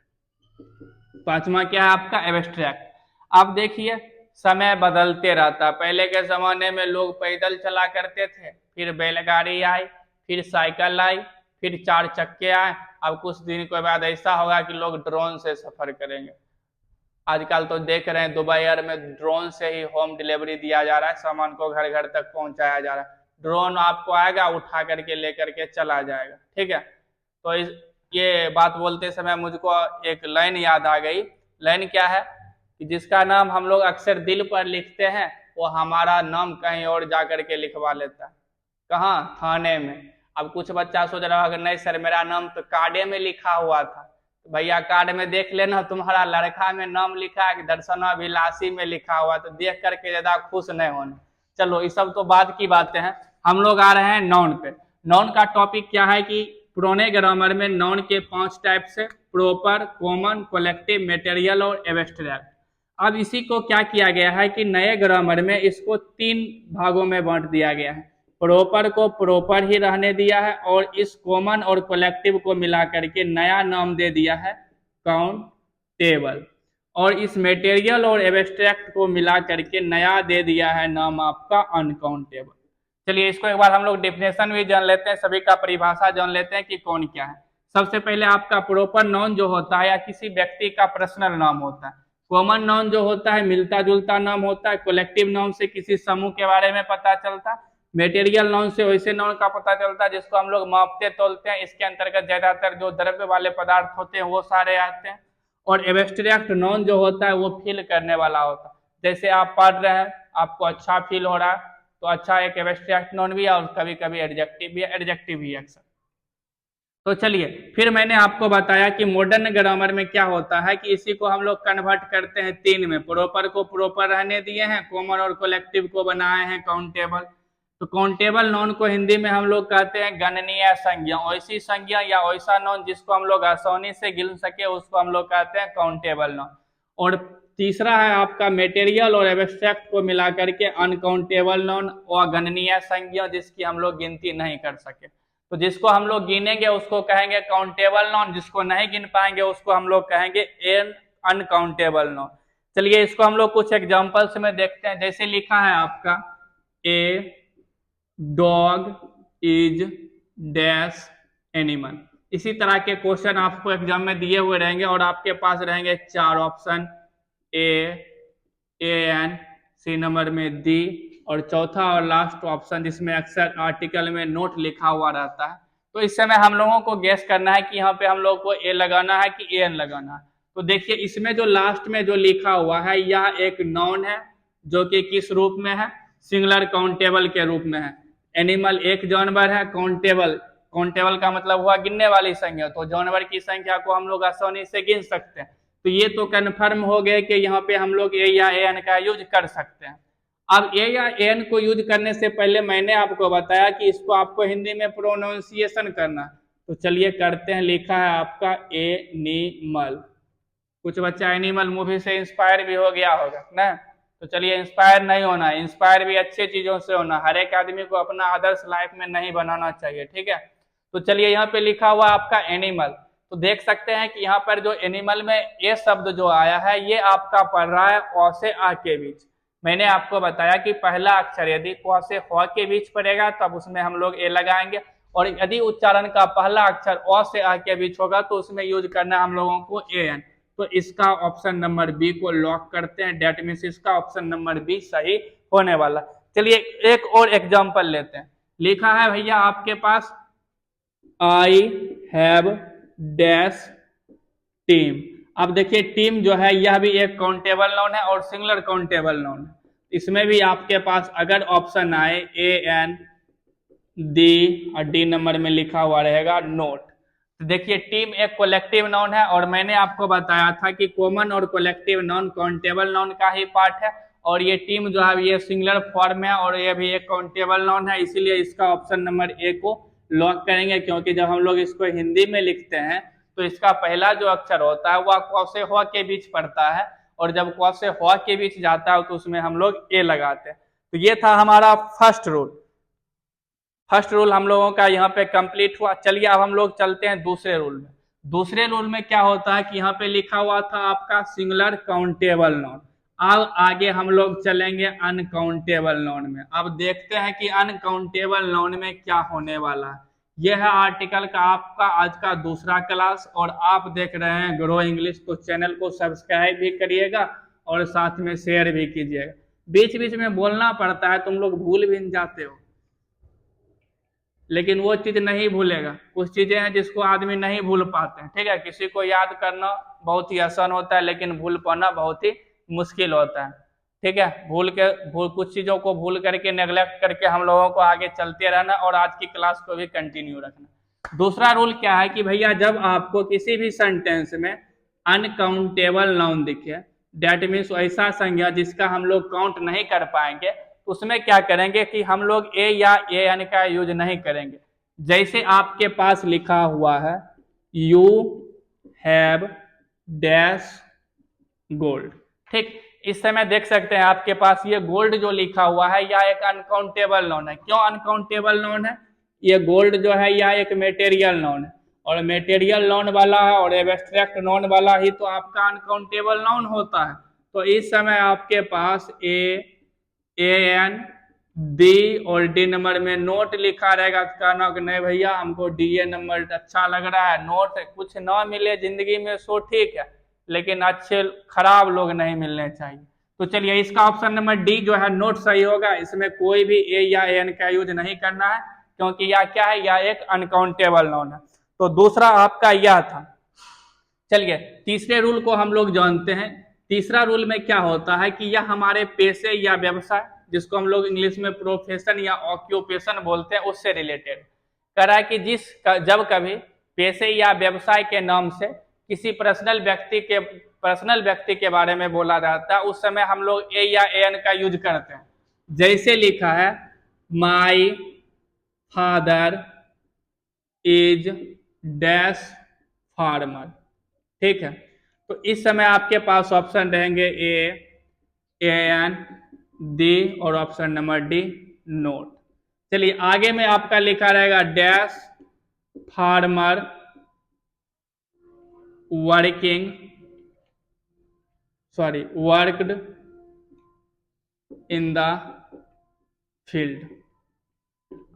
पांचवा क्या है आपका एब्स्ट्रैक्ट। अब देखिए समय बदलते रहता। पहले के जमाने में लोग पैदल चला करते थे, फिर बैलगाड़ी आई, फिर साइकिल आई, फिर 4 चक्के आए। अब कुछ दिन के बाद ऐसा होगा कि लोग ड्रोन से सफर करेंगे। आजकल तो देख रहे हैं दुबई एयर में ड्रोन से ही होम डिलीवरी दिया जा रहा है, सामान को घर घर तक पहुंचाया जा रहा है। ड्रोन आपको आएगा उठा करके लेकर के चला जाएगा, ठीक है। तो ये बात बोलते समय मुझको एक लाइन याद आ गई। लाइन क्या है कि जिसका नाम हम लोग अक्सर दिल पर लिखते हैं वो हमारा नाम कहीं और जा करके लिखवा लेता है। कहाँ, थाने में। अब कुछ बच्चा सोच रहा होगा नहीं सर मेरा नाम तो कार्डे में लिखा हुआ था। तो भैया कार्ड में देख लेना तुम्हारा लड़का में नाम लिखा है कि दर्शनाभिलाषी में लिखा हुआ, तो देख करके ज्यादा खुश नहीं होना। चलो ये सब तो बाद की बातें हैं, हम लोग आ रहे हैं नाउन पे। नाउन का टॉपिक क्या है कि पुराने ग्रामर में नाउन के 5 टाइप से प्रॉपर, कॉमन, कलेक्टिव, मेटेरियल और एब्स्ट्रैक्ट। अब इसी को क्या किया गया है कि नए ग्रामर में इसको 3 भागों में बांट दिया गया है। प्रॉपर को प्रॉपर ही रहने दिया है और इस कॉमन और कलेक्टिव को मिला करके नया नाम दे दिया है काउंटेबल, और इस मेटेरियल और एब्स्ट्रैक्ट को मिला करके नया दे दिया है नाम आपका अनकाउंटेबल। चलिए इसको एक बार हम लोग डेफिनेशन भी जान लेते हैं, सभी का परिभाषा जान लेते हैं कि कौन क्या है। सबसे पहले आपका प्रॉपर नाउन जो होता है या किसी व्यक्ति का पर्सनल नाम होता है। कॉमन नाउन जो होता है मिलता जुलता नाम होता है। कलेक्टिव नाउन से किसी समूह के बारे में पता चलता है। मेटेरियल नाउन से वैसे नाउन का पता चलता है जिसको हम लोग मापते तोलते हैं। इसके अंतर्गत ज्यादातर जो द्रव्य वाले पदार्थ होते हैं वो सारे आते हैं। और एब्स्ट्रैक्ट नाउन जो होता है वो फील करने वाला होता है। जैसे आप पढ़ रहे हैं, आपको अच्छा फील हो रहा है तो अच्छा एक एब्स्ट्रैक्ट नाउन भी है, और कभी कभी एडजेक्टिव भी है, एडजेक्टिव भी है अक्सर। तो चलिए फिर मैंने आपको बताया कि मॉडर्न ग्रामर में क्या होता है कि इसी को हम लोग कन्वर्ट करते हैं 3 में। प्रॉपर को प्रॉपर रहने दिए हैं, कॉमन और कलेक्टिव को बनाए हैं काउंटेबल। तो काउंटेबल नाउन को हिंदी में हम लोग कहते हैं गणनीय संज्ञा। ऐसी संज्ञा या ऐसा नाउन जिसको हम लोग आसानी से गिन सके उसको हम लोग कहते हैं काउंटेबल नाउन। और तीसरा है आपका मेटेरियल और एब्स्ट्रैक्ट को मिला करके अनकाउंटेबल नाउन, अगणनीय संज्ञा जिसकी हम लोग गिनती नहीं कर सके। तो जिसको हम लोग गिनेंगे उसको कहेंगे काउंटेबल नाउन, जिसको नहीं गिन पाएंगे उसको हम लोग कहेंगे एन अनकाउंटेबल नाउन। चलिए इसको हम लोग कुछ एग्जांपल्स में देखते हैं। जैसे लिखा है आपका a dog is dash animal. इसी तरह के क्वेश्चन आपको एग्जाम में दिए हुए रहेंगे और आपके पास रहेंगे 4 option, A an, C number में दी, और चौथा और लास्ट ऑप्शन जिसमें अक्सर आर्टिकल में नोट लिखा हुआ रहता है। तो इस समय हम लोगों को गेस करना है कि यहाँ पे हम लोग को ए लगाना है कि एन लगाना है। तो देखिए इसमें जो लास्ट में जो लिखा हुआ है यह एक नाउन है जो कि किस रूप में है, सिंगुलर काउंटेबल के रूप में है। एनिमल एक जानवर है, काउंटेबल, काउंटेबल का मतलब हुआ गिनने वाली संख्या, तो जानवर की संख्या को हम लोग आसानी से गिन सकते हैं। तो ये तो कन्फर्म हो गए कि यहाँ पे हम लोग ए या एन का यूज कर सकते हैं। अब ए या एन को यूज करने से पहले मैंने आपको बताया कि इसको आपको हिंदी में प्रोनाउंसिएशन करना। तो चलिए करते हैं। लिखा है आपका एनिमल। कुछ बच्चा एनिमल मूवी से इंस्पायर भी हो गया होगा ना। तो चलिए इंस्पायर नहीं होना, इंस्पायर भी अच्छी चीजों से होना। हर एक आदमी को अपना आदर्श लाइफ में नहीं बनाना चाहिए, ठीक है। तो चलिए यहाँ पे लिखा हुआ आपका एनिमल। तो देख सकते हैं कि यहाँ पर जो एनिमल में ए शब्द जो आया है ये आपका पढ़ रहा है अ से आ के बीच। मैंने आपको बताया कि पहला अक्षर यदि क से ह के बीच पड़ेगा तब उसमें हम लोग ए लगाएंगे, और यदि उच्चारण का पहला अक्षर अ से आ के बीच होगा तो उसमें यूज करना हम लोगों को ए एन। तो इसका ऑप्शन नंबर बी को लॉक करते हैं। डेट मीन्स इसका ऑप्शन नंबर बी सही होने वाला। चलिए एक और एग्जांपल लेते हैं। लिखा है भैया आपके पास आई हैव डैश टीम। अब देखिए टीम जो है यह भी एक काउंटेबल नाउन है और सिंगुलर काउंटेबल नाउन है। इसमें भी आपके पास अगर ऑप्शन आए ए एन दी और डी नंबर में लिखा हुआ रहेगा नोट। तो देखिए टीम एक कलेक्टिव नाउन है और मैंने आपको बताया था कि कॉमन और कलेक्टिव नाउन काउंटेबल नाउन का ही पार्ट है, और ये टीम जो है ये सिंगुलर फॉर्म है और ये भी एक काउंटेबल नाउन है। इसीलिए इसका ऑप्शन नंबर ए को लॉक करेंगे, क्योंकि जब हम लोग इसको हिंदी में लिखते हैं तो इसका पहला जो अक्षर होता है वह क से ह के बीच पड़ता है, और जब क से ह के बीच जाता है तो उसमें हम लोग ए लगाते हैं। तो ये था हमारा फर्स्ट रूल। फर्स्ट रूल हम लोगों का यहाँ पे कंप्लीट हुआ। चलिए अब हम लोग चलते हैं दूसरे रूल में। दूसरे रूल में क्या होता है कि यहाँ पे लिखा हुआ था आपका सिंगुलर काउंटेबल नाउन। अब आगे हम लोग चलेंगे अनकाउंटेबल नाउन में। अब देखते हैं कि अनकाउंटेबल नाउन में क्या होने वाला है। यह है आर्टिकल का आपका आज का दूसरा क्लास, और आप देख रहे हैं ग्रो इंग्लिश। तो चैनल को सब्सक्राइब भी करिएगा और साथ में शेयर भी कीजिएगा। बीच बीच में बोलना पड़ता है, तुम लोग भूल भी जाते हो, लेकिन वो चीज नहीं भूलेगा। कुछ चीजें हैं जिसको आदमी नहीं भूल पाते हैं, ठीक है। किसी को याद करना बहुत ही आसान होता है लेकिन भूल पाना बहुत ही मुश्किल होता है, ठीक है। कुछ चीजों को भूल करके नेग्लेक्ट करके हम लोगों को आगे चलते रहना और आज की क्लास को भी कंटिन्यू रखना। दूसरा रूल क्या है कि भैया जब आपको किसी भी सेंटेंस में अनकाउंटेबल नाउन दिखे, डेट मीन्स ऐसा संज्ञा जिसका हम लोग काउंट नहीं कर पाएंगे, उसमें क्या करेंगे कि हम लोग ए या ए एन का यूज नहीं करेंगे। जैसे आपके पास लिखा हुआ है यू हैव डैश गोल्ड, ठीक। इस समय देख सकते हैं आपके पास ये गोल्ड जो लिखा हुआ है यह एक अनकाउंटेबल नाउन है। क्यों अनकाउंटेबल नाउन है? ये गोल्ड जो है यह एक मेटेरियल नाउन है, और मेटेरियल नाउन वाला है और एब्स्ट्रैक्ट नाउन वाला ही तो आपका अनकाउंटेबल नाउन होता है। तो इस समय आपके पास ए एन डी और डी नंबर में नोट लिखा रहेगा। कहना कि नहीं भैया हमको डी ए नंबर अच्छा लग रहा है। नोट कुछ ना मिले जिंदगी में सो ठीक है, लेकिन अच्छे खराब लोग नहीं मिलने चाहिए। तो चलिए इसका ऑप्शन नंबर डी जो है नोट सही होगा। इसमें कोई भी ए या एन का यूज नहीं करना है, क्योंकि यह क्या है, यह एक अनकाउंटेबल नाउन है। तो दूसरा आपका यह था। चलिए तीसरे रूल को हम लोग जानते हैं। तीसरा रूल में क्या होता है कि यह हमारे पेशे या व्यवसाय, जिसको हम लोग इंग्लिश में प्रोफेशन या ऑक्यूपेशन बोलते हैं, उससे रिलेटेड कर रहा है कि जब कभी पेशे या व्यवसाय के नाम से किसी पर्सनल व्यक्ति के बारे में बोला जाता है उस समय हम लोग ए या एन का यूज करते हैं। जैसे लिखा है my father is dash farmer, ठीक है। तो इस समय आपके पास ऑप्शन रहेंगे ए एन डी और ऑप्शन नंबर डी नोट। चलिए आगे में आपका लिखा रहेगा dash farmer worked in the field.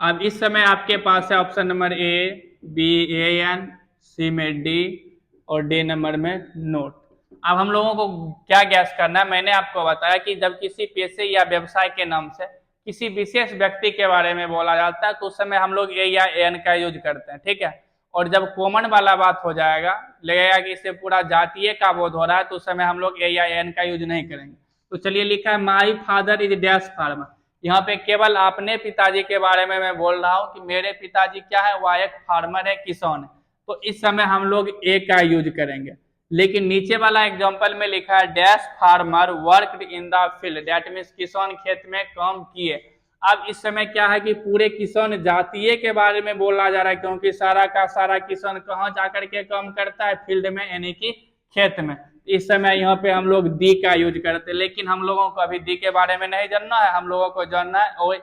अब इस समय आपके पास है option number A B a an, C में डी और डी नंबर में नोट। अब हम लोगों को क्या गैस करना है, मैंने आपको बताया कि जब किसी पेशे या व्यवसाय के नाम से किसी विशेष व्यक्ति के बारे में बोला जाता है तो उस समय हम लोग ए या एन का यूज करते हैं, ठीक है। और जब कॉमन वाला बात हो जाएगा, लगेगा कि इससे पूरा जातीय का बोध हो रहा है, तो उस समय हम लोग ए या एन का यूज नहीं करेंगे। तो चलिए लिखा है my father is dash farmer. यहाँ पे केवल अपने पिताजी के बारे में मैं बोल रहा हूँ कि मेरे पिताजी क्या है, वह एक फार्मर है, किसान है। तो इस समय हम लोग ए का यूज करेंगे। लेकिन नीचे वाला एग्जांपल में लिखा है dash farmer worked in the field, that means किसान खेत में काम किए। अब इस समय क्या है कि पूरे किसान जातीय के बारे में बोला जा रहा है, क्योंकि सारा का सारा किसान कहाँ जाकर के काम करता है, फील्ड में, यानी कि खेत में। इस समय यहाँ पे हम लोग दी का यूज करते हैं, लेकिन हम लोगों को अभी दी के बारे में नहीं जानना है, हम लोगों को जानना है और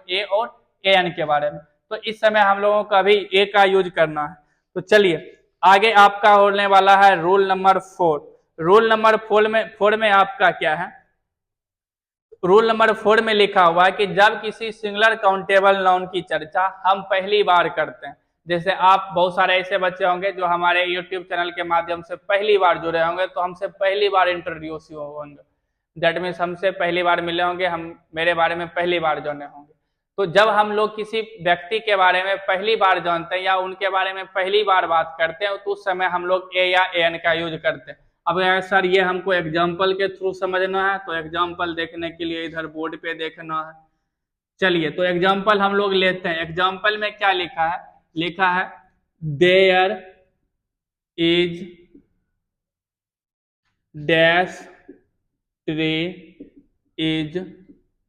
ए एन के बारे में। तो इस समय हम लोगों को अभी ए का यूज करना है। तो चलिए आगे आपका होने वाला है रूल नंबर 4। रूल नंबर 4 में आपका क्या है, रूल नंबर 4 में लिखा हुआ है कि जब किसी सिंगुलर काउंटेबल नाउन की चर्चा हम पहली बार करते हैं, जैसे आप बहुत सारे ऐसे बच्चे होंगे जो हमारे यूट्यूब चैनल के माध्यम से पहली बार जुड़े होंगे, तो हमसे पहली बार इंट्रोड्यूस होंगे, दैट मीन्स हमसे पहली बार मिले होंगे, हम मेरे बारे में पहली बार जाने होंगे। तो जब हम लोग किसी व्यक्ति के बारे में पहली बार जानते हैं या उनके बारे में पहली बार बात करते हैं, तो उस समय हम लोग ए या एन का यूज करते हैं। अब सर ये हमको एग्जाम्पल के थ्रू समझना है, तो एग्जाम्पल देखने के लिए इधर बोर्ड पे देखना है। चलिए तो एग्जाम्पल हम लोग लेते हैं। एग्जाम्पल में क्या लिखा है, लिखा है there is dash tree is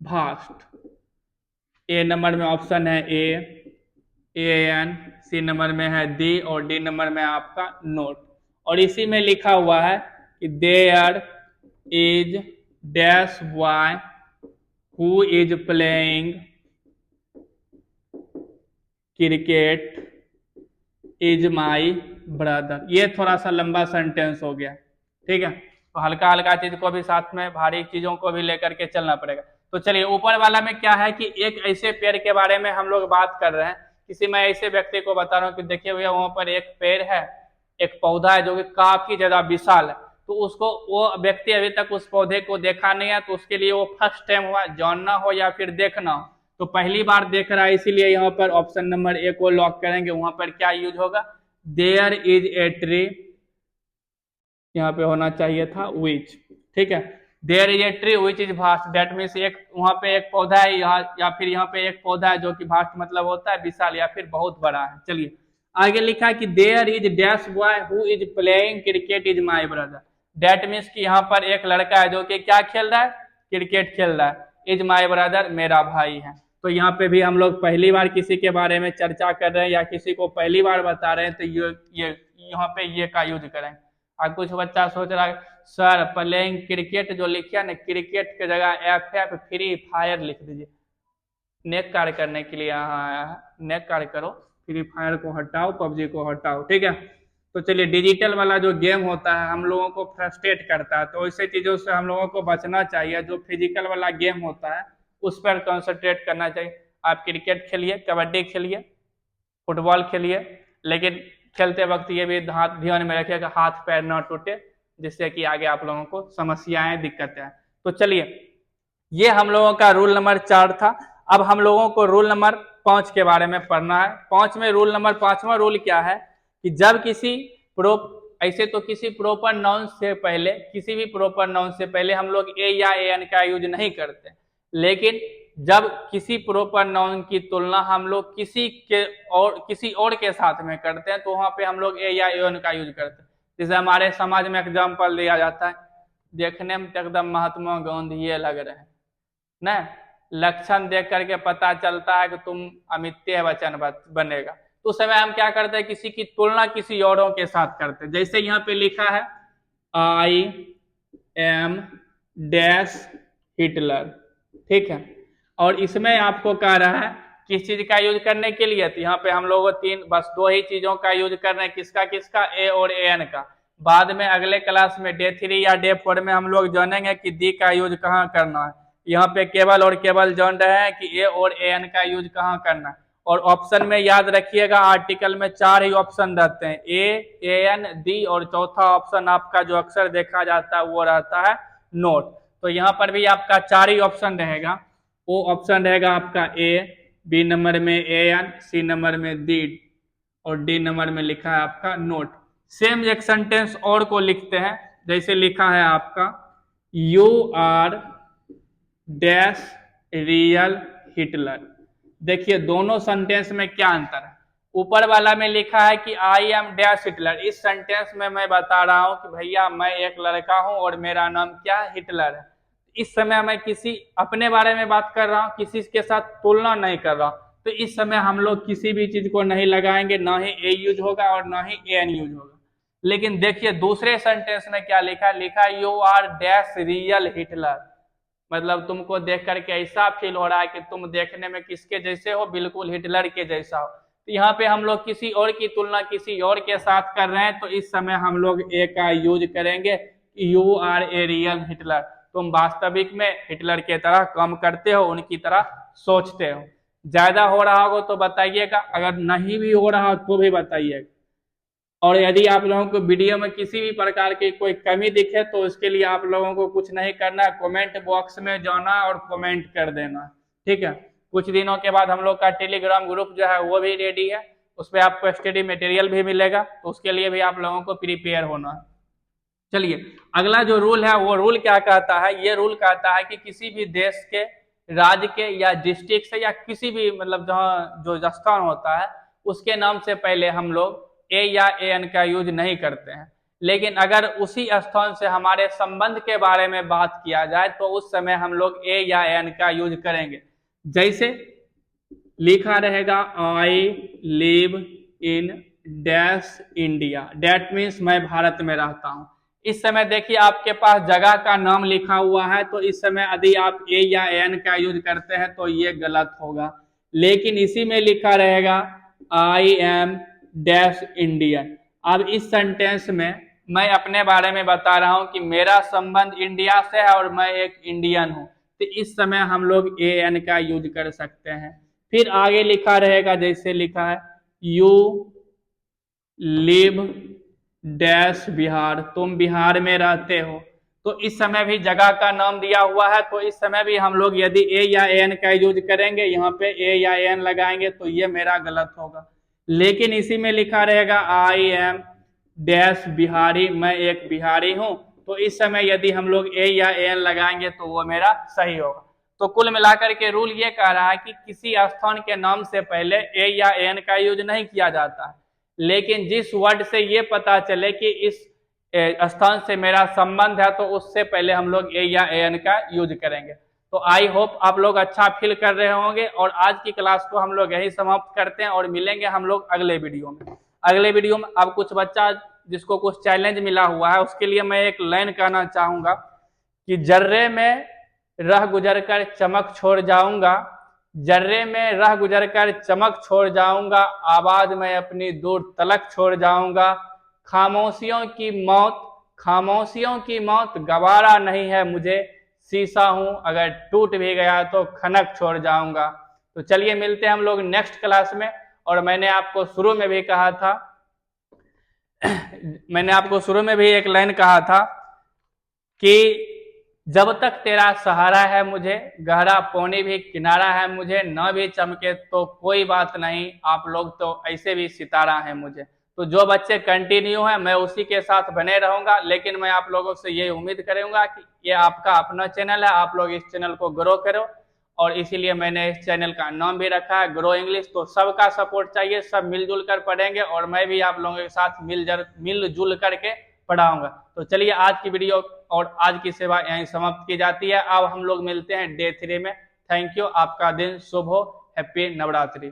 vast. A number में ऑप्शन है ए एन, सी नंबर में है डी और डी नंबर में आपका नोट। और इसी में लिखा हुआ है कि there is dash boy who is playing cricket is my brother. ये थोड़ा सा लंबा सेंटेंस हो गया, ठीक है। तो हल्का हल्का चीज को भी साथ में, भारी चीजों को भी लेकर के चलना पड़ेगा। तो चलिए ऊपर वाला में क्या है कि एक ऐसे पेड़ के बारे में हम लोग बात कर रहे हैं, किसी मैं ऐसे व्यक्ति को बता रहा हूँ कि देखिए भैया वहां पर एक पेड़ है, एक पौधा है जो कि काफी ज्यादा विशाल है। तो उसको, वो व्यक्ति अभी तक उस पौधे को देखा नहीं है, तो उसके लिए वो फर्स्ट टाइम हुआ, जानना हो या फिर देखना हो, तो पहली बार देख रहा है, इसीलिए यहाँ पर ऑप्शन नंबर ए को लॉक करेंगे। वहां पर क्या यूज होगा, देयर इज ए ट्री, यहाँ पे होना चाहिए था विच, ठीक है। There is a tree which is vast, that means एक वहां पे एक पौधा है यहाँ, या फिर यहाँ पे एक पौधा है जो कि भास्ट मतलब होता है विशाल या फिर बहुत बड़ा है। चलिए आगे लिखा है कि there is dash boy who is playing cricket is my brother, that means कि यहाँ पर एक लड़का है जो कि क्या खेल रहा है, क्रिकेट खेल रहा है, इज माई ब्रदर, मेरा भाई है। तो यहाँ पे भी हम लोग पहली बार किसी के बारे में चर्चा कर रहे हैं या किसी को पहली बार बता रहे हैं, तो ये यहाँ पे ये का यूज करें। और कुछ बच्चा सोच रहा है सर प्लेइंग क्रिकेट जो लिखा ना, क्रिकेट के जगह एफ फ्री फायर लिख दीजिए, नेक कार्य करने के लिए यहाँ आया है, नेक कार्य करो, फ्री फायर को हटाओ, पबजी को हटाओ, ठीक है। तो चलिए डिजिटल वाला जो गेम होता है हम लोगों को फ्रस्ट्रेट करता है, तो ऐसे चीजों से हम लोगों को बचना चाहिए। जो फिजिकल वाला गेम होता है उस पर कंसंट्रेट करना चाहिए। आप क्रिकेट खेलिए, कबड्डी खेलिए, फुटबॉल खेलिए, लेकिन खेलते वक्त ये भी ध्यान में रखिए कि हाथ पैर न टूटे, जिससे कि आगे आप लोगों को समस्याएं, दिक्कतें आए। तो चलिए ये हम लोगों का रूल नंबर 4 था। अब हम लोगों को रूल नंबर 5 के बारे में पढ़ना है। 5 में रूल नंबर 5वां रूल क्या है कि जब किसी ऐसे तो किसी प्रॉपर नाउन से पहले, किसी भी प्रॉपर नाउन से पहले हम लोग ए या एन का यूज नहीं करते, लेकिन जब किसी प्रॉपर नाउन की तुलना हम लोग किसी और के साथ में करते हैं, तो वहां पे हम लोग ए या एन का यूज करते हैं। जैसे हमारे समाज में एग्जाम्पल दिया जाता है, देखने में तो एकदम महात्मा गांधी ये लग रहे हैं ना, लक्षण देख करके पता चलता है कि तुम अमिताभ बच्चन बनेगा, तो उस समय हम क्या करते हैं, किसी की तुलना किसी औरों के साथ करते हैं। जैसे यहाँ पे लिखा है आई एम डैश हिटलर, ठीक है। और इसमें आपको कह रहा है किस चीज का यूज करने के लिए, तो यहाँ पे हम लोग बस दो ही चीजों का यूज कर रहे हैं, किसका किसका, ए और ए एन का। बाद में अगले क्लास में डे 3 या डे 4 में हम लोग जानेंगे कि दी का यूज कहाँ करना है। यहाँ पे केवल और केवल जान रहे हैं कि ए और ए एन का यूज कहाँ करना है। और ऑप्शन में याद रखिएगा आर्टिकल में 4 ही ऑप्शन रहते हैं, ए एन दी, और चौथा ऑप्शन आपका जो अक्सर देखा जाता है वो रहता है नोट। तो यहाँ पर भी आपका 4 ही ऑप्शन रहेगा। वो ऑप्शन रहेगा आपका ए, बी नंबर में ए एन, सी नंबर में दी, और डी नंबर में लिखा है आपका नोट। सेम एक सेंटेंस और को लिखते हैं, जैसे लिखा है आपका you are dash real Hitler. देखिए दोनों सेंटेंस में क्या अंतर है। ऊपर वाला में लिखा है कि आई एम डैश हिटलर, इस सेंटेंस में मैं बता रहा हूं कि भैया मैं एक लड़का हूं और मेरा नाम क्या है, हिटलर है। इस समय मैं किसी अपने बारे में बात कर रहा हूं, किसी के साथ तुलना नहीं कर रहा हूं। तो इस समय हम लोग किसी भी चीज को नहीं लगाएंगे, ना ही ए यूज होगा और ना ही ए एन यूज होगा। लेकिन देखिए दूसरे सेंटेंस में क्या लिखा है, लिखा you are dash real Hitler, मतलब तुमको देख करके ऐसा फील हो रहा है कि तुम देखने में किसके जैसे हो, बिल्कुल हिटलर के जैसा हो। तो यहाँ पे हम लोग किसी और की तुलना किसी और के साथ कर रहे हैं, तो इस समय हम लोग ए का यूज करेंगे, you are a real Hitler, तुम वास्तविक में हिटलर के तरह काम करते हो, उनकी तरह सोचते हो। ज्यादा हो रहा हो तो बताइएगा, अगर नहीं भी हो रहा हो तो भी बताइएगा। और यदि आप लोगों को वीडियो में किसी भी प्रकार की कोई कमी दिखे तो उसके लिए आप लोगों को कुछ नहीं करना है, कमेंट बॉक्स में जाना और कमेंट कर देना, ठीक है। कुछ दिनों के बाद हम लोग का टेलीग्राम ग्रुप जो है वो भी रेडी है, उस पर आपको स्टडी मटेरियल भी मिलेगा, तो उसके लिए भी आप लोगों को प्रिपेयर होना है। चलिए अगला जो रूल है वो रूल क्या कहता है, ये रूल कहता है कि किसी भी देश के, राज्य के या डिस्ट्रिक्ट से या किसी भी मतलब जहाँ जो स्थान होता है उसके नाम से पहले हम लोग ए या ए एन का यूज नहीं करते हैं। लेकिन अगर उसी स्थान से हमारे संबंध के बारे में बात किया जाए तो उस समय हम लोग ए या एन का यूज करेंगे। जैसे लिखा रहेगा I live in dash India, that means मैं भारत में रहता हूं। इस समय देखिए आपके पास जगह का नाम लिखा हुआ है, तो इस समय यदि आप ए या एन का यूज करते हैं तो ये गलत होगा। लेकिन इसी में लिखा रहेगा आई एम डैश इंडियन। अब इस सेंटेंस में मैं अपने बारे में बता रहा हूं कि मेरा संबंध इंडिया से है और मैं एक इंडियन हूं, तो इस समय हम लोग ए एन का यूज कर सकते हैं। फिर आगे लिखा रहेगा, जैसे लिखा है यू लिव डैश बिहार, तुम बिहार में रहते हो, तो इस समय भी जगह का नाम दिया हुआ है, तो इस समय भी हम लोग यदि ए या एन का यूज करेंगे, यहाँ पे ए या एन लगाएंगे तो ये मेरा गलत होगा। लेकिन इसी में लिखा रहेगा आई एम डैश बिहारी, मैं एक बिहारी हूं, तो इस समय यदि हम लोग ए या एन लगाएंगे तो वो मेरा सही होगा। तो कुल मिलाकर के रूल ये कह रहा है कि किसी स्थान के नाम से पहले ए या एन का यूज नहीं किया जाता है, लेकिन जिस वर्ड से ये पता चले कि इस स्थान से मेरा संबंध है तो उससे पहले हम लोग ए या एन का यूज करेंगे। तो आई होप आप लोग अच्छा फील कर रहे होंगे, और आज की क्लास को हम लोग यही समाप्त करते हैं और मिलेंगे हम लोग अगले वीडियो में। अगले वीडियो में अब कुछ बच्चा जिसको कुछ चैलेंज मिला हुआ है उसके लिए मैं एक लाइन कहना चाहूंगा कि जर्रे में रह गुजर कर चमक छोड़ जाऊंगा, जर्रे में रह गुजर कर चमक छोड़ जाऊंगा, आवाज में अपनी दूर तलक छोड़ जाऊंगा, खामोशियों की मौत गवारा नहीं है मुझे, शीशा हूं अगर टूट भी गया तो खनक छोड़ जाऊंगा। तो चलिए मिलते हैं हम लोग नेक्स्ट क्लास में। और मैंने आपको शुरू में भी कहा था मैंने आपको शुरू में भी एक लाइन कहा था कि जब तक तेरा सहारा है मुझे, गहरा पानी भी किनारा है मुझे, न भी चमके तो कोई बात नहीं, आप लोग तो ऐसे भी सितारा है मुझे। तो जो बच्चे कंटिन्यू हैं मैं उसी के साथ बने रहूंगा, लेकिन मैं आप लोगों से ये उम्मीद करूंगा कि ये आपका अपना चैनल है, आप लोग इस चैनल को ग्रो करो, और इसीलिए मैंने इस चैनल का नाम भी रखा है ग्रो इंग्लिश। तो सबका सपोर्ट चाहिए, सब मिलजुल कर पढ़ेंगे और मैं भी आप लोगों के साथ मिलजुल करके पढ़ाऊंगा। तो चलिए आज की वीडियो और आज की सेवा यहीं समाप्त की जाती है। अब हम लोग मिलते हैं डे 3 में। थैंक यू, आपका दिन शुभ हो, हैप्पी नवरात्रि।